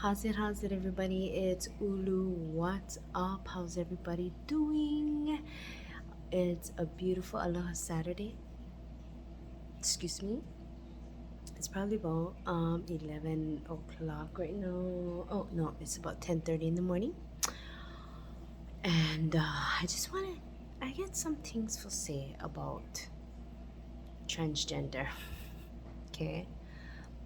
How's it, everybody? It's Ulu. What's up? How's everybody doing? It's a beautiful Aloha Saturday. Excuse me. It's probably about 11 o'clock right now. Oh no, it's about 10:30 in the morning. And I just wanna I get some things to say about transgender. Okay.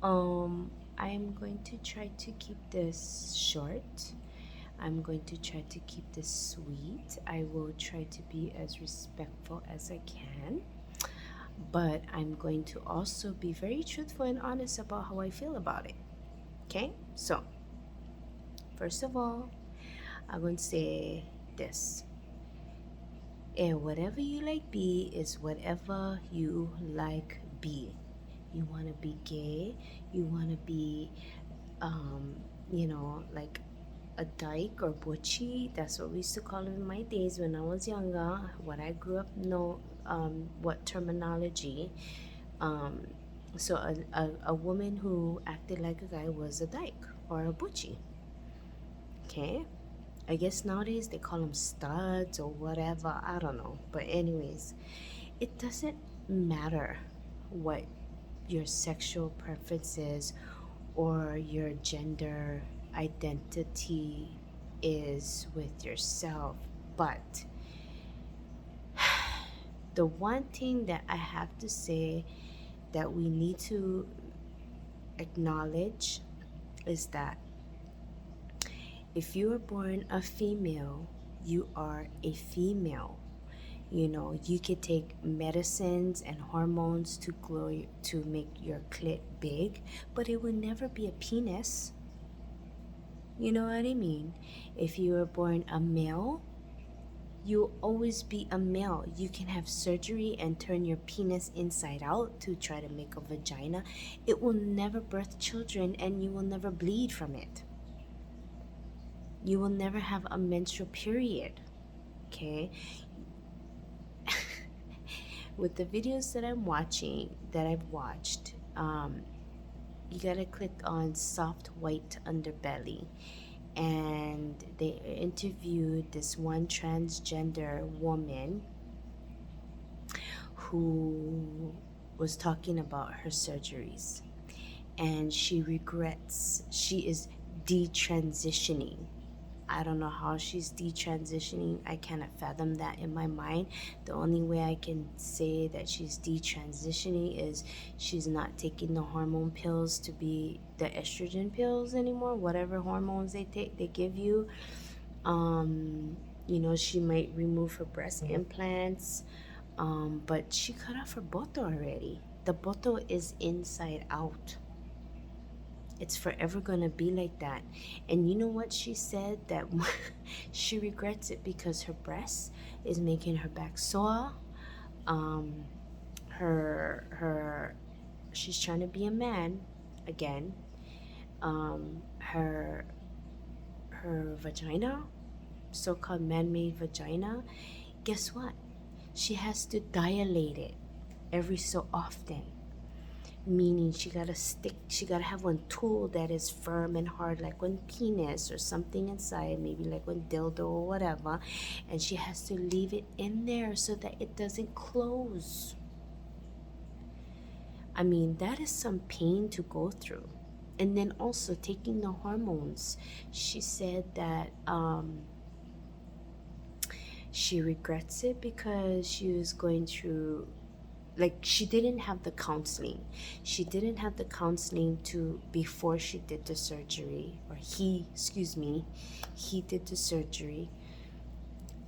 Um I'm going to try to keep this short. I'm going to try to keep this sweet. I will try to be as respectful as I can, but I'm going to also be very truthful and honest about how I feel about it. Okay? So, first of all, I'm going to say this. And whatever you like be is whatever you like be. You want to be gay, you want to be, um, like a dyke or butchie. That's what we used to call it in my days when I was younger. What I grew up know, what terminology. Um, so a woman who acted like a guy was a dyke or a butchie. Okay. I guess nowadays they call them studs or whatever. I don't know. But anyways, it doesn't matter what your sexual preferences or your gender identity is with yourself. But the one thing that I have to say that we need to acknowledge is that if you are born a female, you are a female. You could take medicines and hormones to grow to make your clit big, but it will never be a penis. You know what I mean? If you were born a male, you'll always be a male. You can have surgery and turn your penis inside out to try to make a vagina. It will never birth children and you will never bleed from it. You will never have a menstrual period. Okay? With the videos that I've watched, you gotta click on soft white underbelly, and they interviewed this one transgender woman who was talking about her surgeries, and she is detransitioning. I don't know how she's detransitioning. I cannot fathom that in my mind. The only way I can say that she's detransitioning is she's not taking the hormone pills to be the estrogen pills anymore. Whatever hormones they give you. She might remove her breast implants, but she cut off her boto already. The boto is inside out. It's forever gonna be like that. And you know what she said? That she regrets it because her breast is making her back sore. Um, her she's trying to be a man again. Her vagina, so-called man-made vagina, guess what? She has to dilate it every so often, meaning she gotta have one tool that is firm and hard, like one penis or something inside, maybe like one dildo or whatever, and she has to leave it in there so that it doesn't close. I mean, that is some pain to go through. And then also taking the hormones. She said that she regrets it because she was going through, like, she didn't have the counseling. She didn't have the counseling to before she did the surgery, or he did the surgery.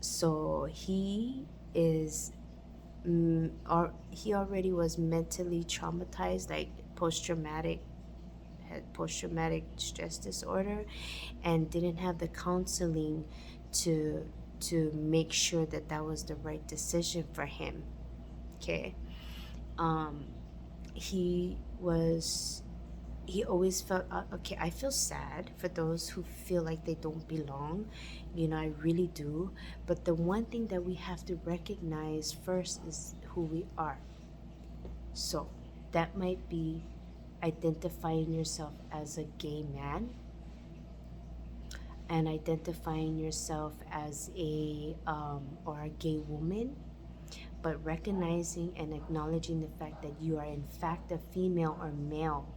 So is or he already was mentally traumatized, like had post-traumatic stress disorder, and didn't have the counseling to make sure that that was the right decision for him. Okay. um he was he always felt, okay, I feel sad for those who feel like they don't belong. I really do. But the one thing that we have to recognize first is who we are. So that might be identifying yourself as a gay man, and identifying yourself as a or a gay woman, but recognizing and acknowledging the fact that you are in fact a female or male,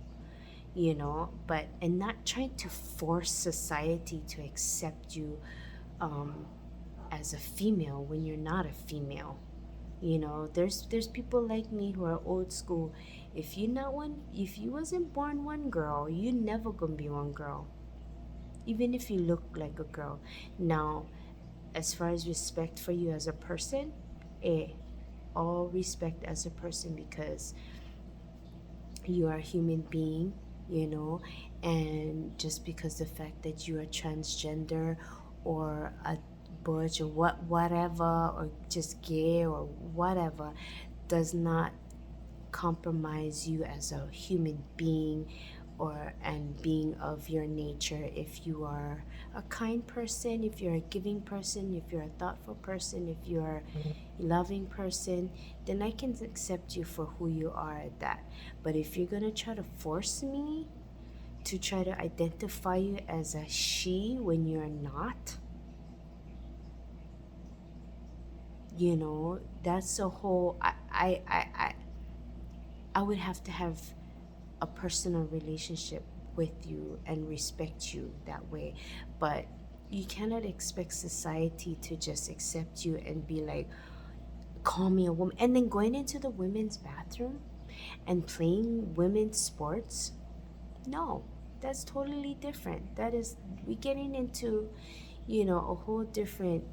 but and not trying to force society to accept you um, as a female when you're not a female. There's people like me who are old school. If you wasn't born one girl, you never gonna be one girl, even if you look like a girl. Now, as far as respect for you as a person, eh, all respect as a person, because you are a human being, you know, and just because the fact that you are transgender or a butch or whatever, or just gay or whatever, does not compromise you as a human being or and being of your nature. If you are a kind person, if you're a giving person, if you're a thoughtful person, if you're a loving person, then I can accept you for who you are at that. But if you're gonna try to force me to try to identify you as a she when you're not, that's a whole I would have to have a personal relationship with you and respect you that way. But you cannot expect society to just accept you and be like, call me a woman, and then going into the women's bathroom and playing women's sports. No, that's totally different. That is, we getting into, a whole different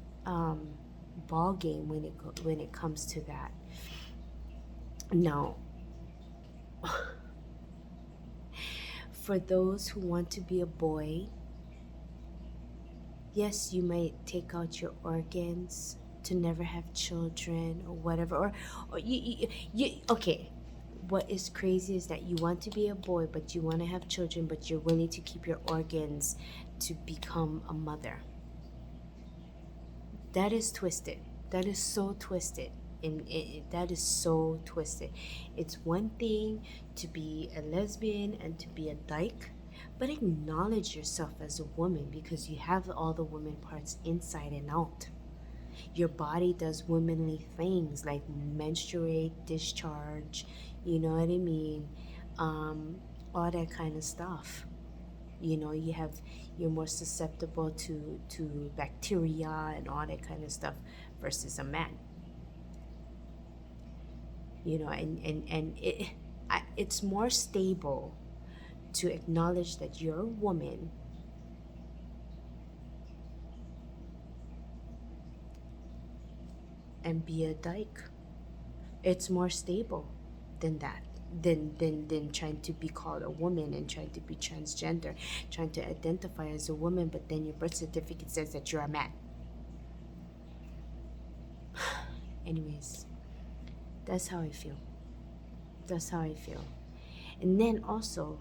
ball game when it comes to that. Now, for those who want to be a boy, yes, you might take out your organs to never have children or whatever, or okay. What is crazy is that you want to be a boy, but you want to have children, but you're willing to keep your organs to become a mother. That is twisted. That is so twisted. That is so twisted. It's one thing to be a lesbian and to be a dyke, but acknowledge yourself as a woman, because you have all the woman parts inside and out. Your body does womanly things like menstruate, discharge, you know what I mean? All that kind of stuff. You're more susceptible to bacteria and all that kind of stuff versus a man. It's more stable to acknowledge that you're a woman and be a dyke. It's more stable than that, than trying to be called a woman and trying to be transgender, trying to identify as a woman, but then your birth certificate says that you're a man. Anyways, that's how I feel. That's how I feel. And then also,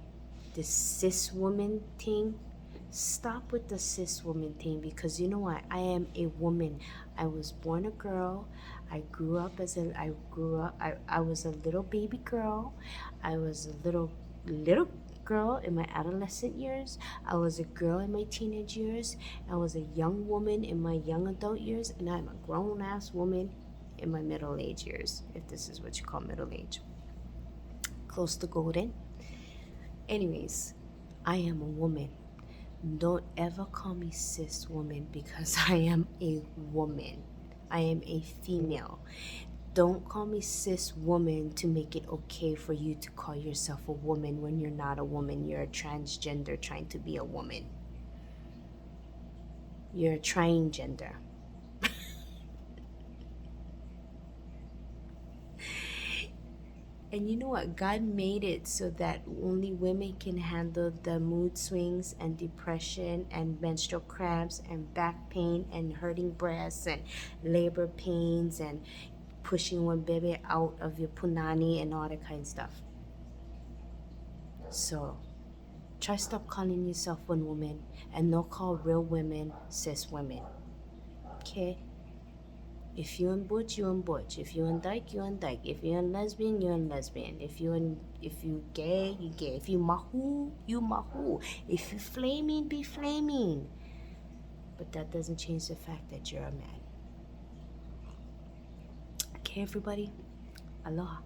the cis woman thing. Stop with the cis woman thing, because you know what? I am a woman. I was born a girl. I was a little baby girl. I was a little girl in my adolescent years. I was a girl in my teenage years. I was a young woman in my young adult years, and I'm a grown ass woman in my middle age years, if this is what you call middle age. Close to golden. Anyways, I am a woman. Don't ever call me cis woman, because I am a woman. I am a female. Don't call me cis woman to make it okay for you to call yourself a woman when you're not a woman. You're a transgender trying to be a woman. You're a trying gender. And you know what? God made it so that only women can handle the mood swings and depression and menstrual cramps and back pain and hurting breasts and labor pains and pushing one baby out of your punani and all that kind of stuff. So try stop calling yourself one woman, and don't call real women cis women. Okay? If you and butch, you and butch. If you and dyke, you and dyke. If you and lesbian, you and lesbian. If you gay, you gay. If you mahu, you mahu. If you flaming, be flaming. but that doesn't change the fact that you're a man. Okay, everybody, aloha.